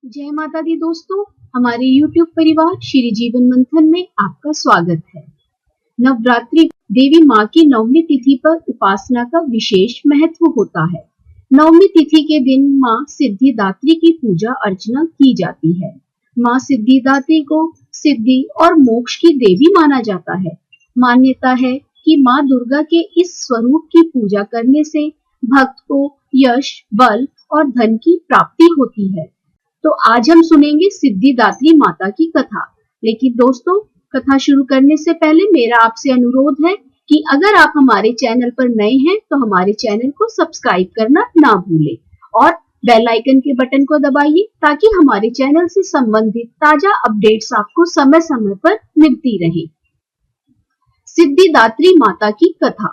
जय माता दी दोस्तों, हमारे YouTube परिवार श्री जीवन मंथन में आपका स्वागत है। नवरात्रि देवी माँ की नवमी तिथि पर उपासना का विशेष महत्व होता है। नवमी तिथि के दिन माँ सिद्धिदात्री की पूजा अर्चना की जाती है। माँ सिद्धिदात्री को सिद्धि और मोक्ष की देवी माना जाता है। मान्यता है कि माँ दुर्गा के इस स्वरूप की पूजा करने से भक्त को यश, बल और धन की प्राप्ति होती है। तो आज हम सुनेंगे सिद्धिदात्री माता की कथा। लेकिन दोस्तों, कथा शुरू करने से पहले मेरा आपसे अनुरोध है कि अगर आप हमारे चैनल पर नए हैं तो हमारे चैनल को सब्सक्राइब करना ना भूलें और बेल आइकन के बटन को दबाइए ताकि हमारे चैनल से संबंधित ताजा अपडेट्स आपको समय समय पर मिलती रहे। सिद्धिदात्री माता की कथा।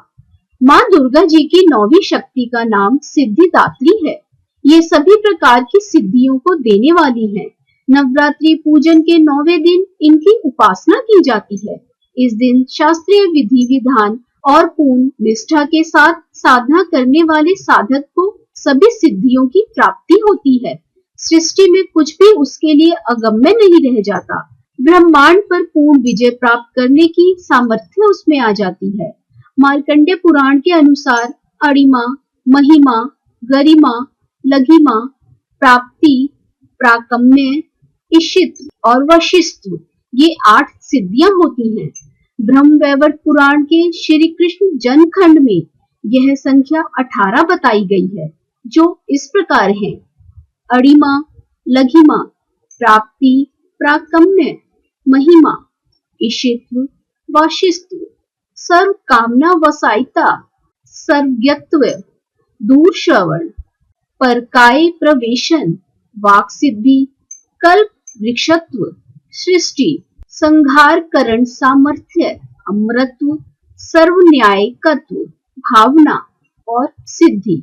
माँ दुर्गा जी की नौवीं शक्ति का नाम सिद्धिदात्री है। ये सभी प्रकार की सिद्धियों को देने वाली है। नवरात्रि पूजन के 9वें दिन इनकी उपासना की जाती है। इस दिन शास्त्रीय विधि विधान और पूर्ण निष्ठा के साथ साधना करने वाले साधक को सभी सिद्धियों की प्राप्ति होती है। सृष्टि में कुछ भी उसके लिए अगम्य नहीं रह जाता। ब्रह्मांड पर पूर्ण विजय प्राप्त करने की सामर्थ्य उसमें आ जाती है। मार्कंडेय पुराण के अनुसार अणिमा, महिमा, गरिमा, लघिमा, प्राप्ति, प्राकम्य, इशित्व और वशिष्ठ ये 8 सिद्धियां होती हैं। ब्रह्मवैवर्त पुराण के श्री कृष्ण जनखंड में यह संख्या 18 बताई गई है, जो इस प्रकार है: अणिमा, लघिमा, प्राप्ति, प्राकम्य, महिमा, इशित्व, वशिष्ठ, सर्व कामना वसायिता, सर्वज्ञत्व, दूर श्रवण, परकाय प्रवेशन, वाक सिद्धि, कल्प वृक्षत्व, सृष्टि संहार करण सामर्थ्य, अमरत्व, सर्व न्यायकत्व, भावना और सिद्धि।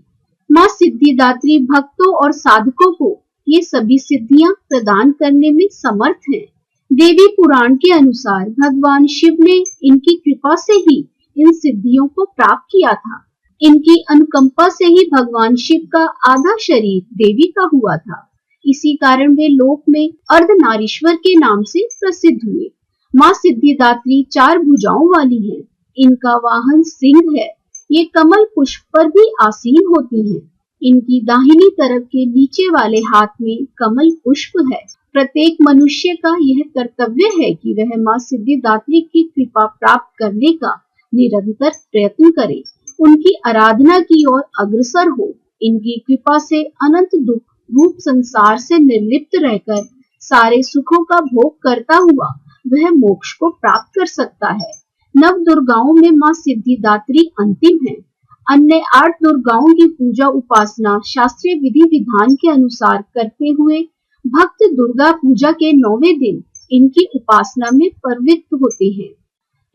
माँ सिद्धिदात्री भक्तों और साधकों को ये सभी सिद्धियां प्रदान करने में समर्थ हैं। देवी पुराण के अनुसार भगवान शिव ने इनकी कृपा से ही इन सिद्धियों को प्राप्त किया था। इनकी अनुकंपा से ही भगवान शिव का आधा शरीर देवी का हुआ था। इसी कारण वे लोक में अर्धनारीश्वर के नाम से प्रसिद्ध हुए। माँ सिद्धिदात्री 4 भुजाओं वाली हैं। इनका वाहन सिंह है। ये कमल पुष्प पर भी आसीन होती हैं। इनकी दाहिनी तरफ के नीचे वाले हाथ में कमल पुष्प है। प्रत्येक मनुष्य का यह कर्तव्य है कि वह माँ सिद्धिदात्री की कृपा प्राप्त करने का निरंतर प्रयत्न करे, उनकी आराधना की ओर अग्रसर हो। इनकी कृपा से अनंत दुख रूप संसार से निर्लिप्त रहकर सारे सुखों का भोग करता हुआ वह मोक्ष को प्राप्त कर सकता है। 9 दुर्गाओं में माँ सिद्धिदात्री अंतिम है। अन्य 8 दुर्गाओं की पूजा उपासना शास्त्रीय विधि विधान के अनुसार करते हुए भक्त दुर्गा पूजा के 9वें दिन इनकी उपासना में प्रवृत्त होते हैं।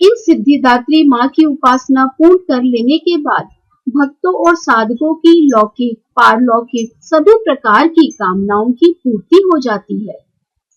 इन सिद्धिदात्री माँ की उपासना पूर्ण कर लेने के बाद भक्तों और साधकों की लौकिक, पारलौकिक सभी प्रकार की कामनाओं की पूर्ति हो जाती है।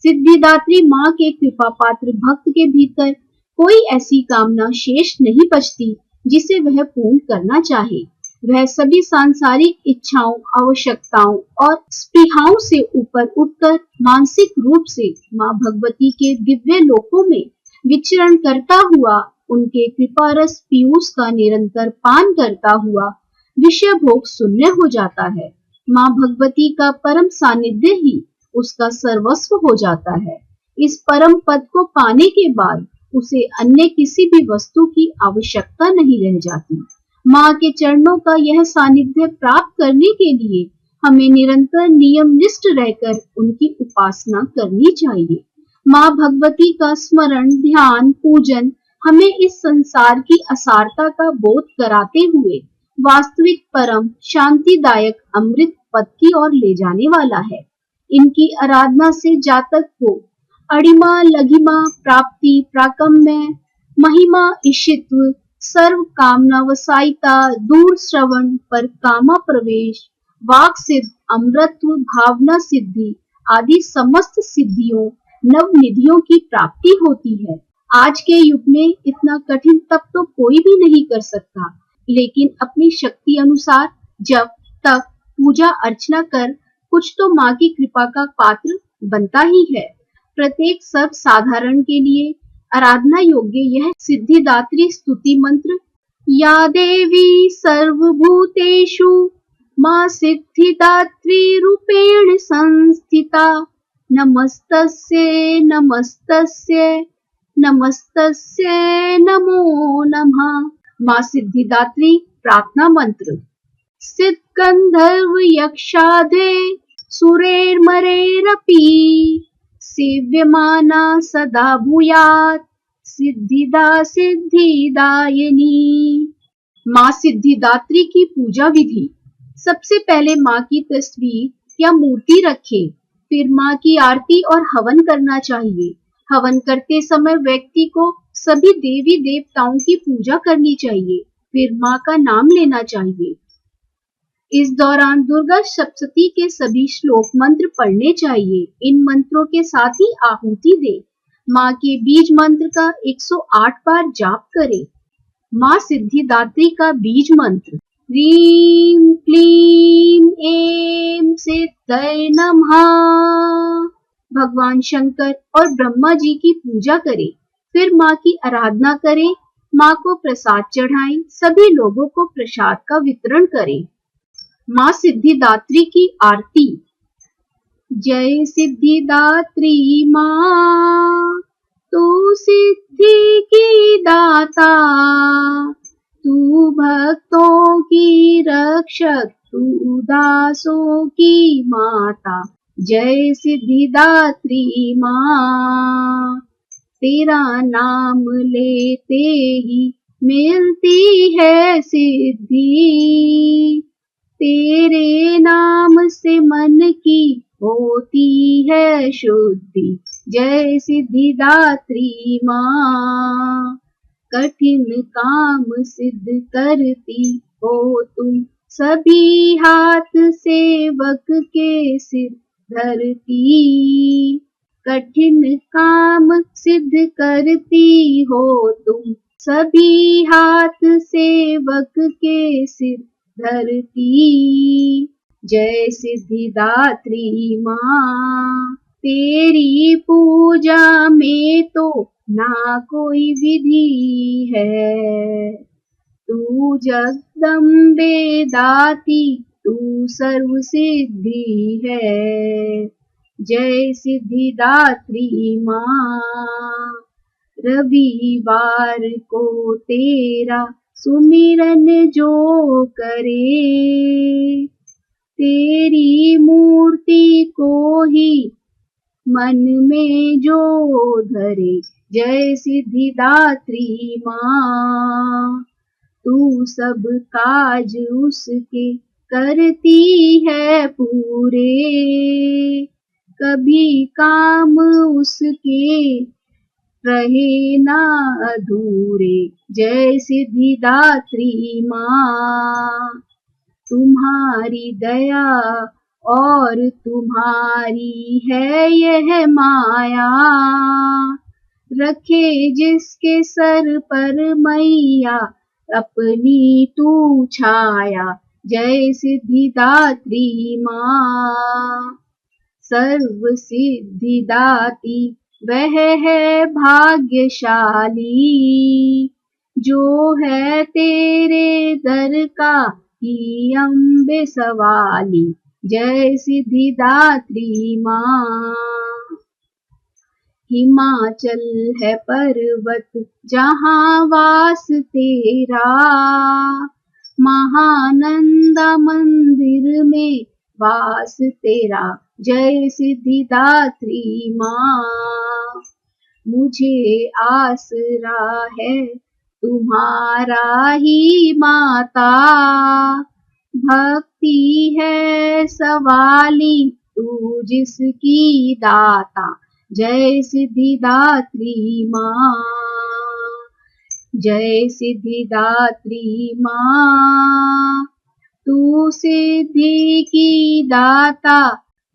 सिद्धिदात्री माँ के कृपा पात्र भक्त के भीतर कोई ऐसी कामना शेष नहीं बचती जिसे वह पूर्ण करना चाहे। वह सभी सांसारिक इच्छाओं, आवश्यकताओं और स्पृहाओं से ऊपर उठकर मानसिक रूप से माँ भगवती के दिव्य लोकों में विचरण करता हुआ उनके कृपा रस पीयूष का निरंतर पान करता हुआ विषय भोग शून्य हो जाता है। माँ भगवती का परम सानिध्य ही उसका सर्वस्व हो जाता है। इस परम पद को पाने के बाद उसे अन्य किसी भी वस्तु की आवश्यकता नहीं रह जाती। माँ के चरणों का यह सानिध्य प्राप्त करने के लिए हमें निरंतर नियम निष्ठ रहकर उनकी उपासना करनी चाहिए। माँ भगवती का स्मरण, ध्यान, पूजन हमें इस संसार की असारता का बोध कराते हुए वास्तविक परम शांतिदायक अमृत पद की ओर ले जाने वाला है। इनकी आराधना से जातक को अणिमा, लघिमा, प्राप्ति, प्राकम्य, महिमा, इशित्व, सर्व कामना वसायिता, दूर श्रवण, पर कामा प्रवेश, वाक सिद्ध, अमृतत्व, भावना सिद्धि आदि समस्त सिद्धियों, नव निधियों की प्राप्ति होती है। आज के युग में इतना कठिन तप तो कोई भी नहीं कर सकता, लेकिन अपनी शक्ति अनुसार जब तक पूजा अर्चना कर कुछ तो माँ की कृपा का पात्र बनता ही है। प्रत्येक सर्व साधारण के लिए आराधना योग्य यह सिद्धिदात्री स्तुति मंत्र, या देवी सर्वभूतेषु मां सिद्धिदात्री रूपेण संस्थिता, नमस्तस्यै नमस्तस्यै नमस्तस्यै नमो नमः। मां सिद्धिदात्री प्रार्थना मंत्र, सिद्ध गंधर्व यक्षाधे सुरेर्मरेरपि सेव्यमाना सदा भूयात् सिद्धिदा सिद्धिदायिनी। मां सिद्धिदात्री की पूजा विधि, सबसे पहले मां की तस्वीर या मूर्ति रखें, फिर मां की आरती और हवन करना चाहिए। हवन करते समय व्यक्ति को सभी देवी देवताओं की पूजा करनी चाहिए, फिर मां का नाम लेना चाहिए। इस दौरान दुर्गा सप्तशती के सभी श्लोक मंत्र पढ़ने चाहिए। इन मंत्रों के साथ ही आहुति दें। मां के बीज मंत्र का 108 बार जाप करें। मां सिद्धिदात्री का बीज मंत्र, ह्रीं क्लीं ऐं सिद्धये नमः। भगवान शंकर और ब्रह्मा जी की पूजा करें, फिर मां की आराधना करें, मां को प्रसाद चढ़ाएं, सभी लोगों को प्रसाद का वितरण करें। मां सिद्धिदात्री की आरती, जय सिद्धिदात्री मां, तू सिद्धि की दाता, तू भक्तों की रक्षक, तू दासों की माता। जय सिद्धिदात्री मां, तेरा नाम लेते ही मिलती है सिद्धि, तेरे नाम से मन की होती है शुद्धि। जय सिद्धिदात्री मां, कठिन काम सिद्ध करती हो तुम, सभी हाथ सेवक के सिर धरती। कठिन काम सिद्ध करती हो तुम, सभी हाथ सेवक के सिर धरती। जय सिद्धिदात्री मां, तेरी पूजा में तो ना कोई विधि है, तू जगदम्बे दाती, तू सर्व सिद्धि है। जय सिद्धिदात्री मां, रविवार को तेरा सुमिरन जो करे, तेरी मूर्ति को ही मन में जो धरे। जय सिद्धिदात्री मां, तू सब काज उसके करती है पूरे, कभी काम उसके रहे ना अधूरे। जय सिद्धिदात्री मां, तुम्हारी दया और तुम्हारी है यह माया, रखे जिसके सर पर मैया अपनी तू छाया। जय सिद्धिदात्री मां, सर्व सिद्धिदाती वह है भाग्यशाली, जो है तेरे दर का ही अम्बे सवाली। जय सिद्धिदात्री मां, हिमाचल है पर्वत जहाँ वास तेरा, महानंदा मंदिर में वास तेरा। जय सिद्धिदात्री मां, मुझे आसरा है तुम्हारा ही माता, भक्ति है सवाली तू जिसकी दाता। जय सिद्धिदात्री मां, जय सिद्धिदात्री मां, तू सिद्धि की दाता,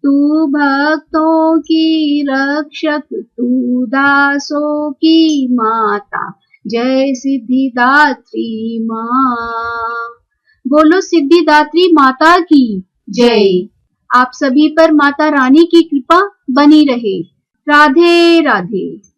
तू भक्तों की रक्षक, तू दासों की माता। जय सिद्धिदात्री मां, बोलो सिद्धिदात्री माता की जय। आप सभी पर माता रानी की कृपा बनी रहे। राधे राधे।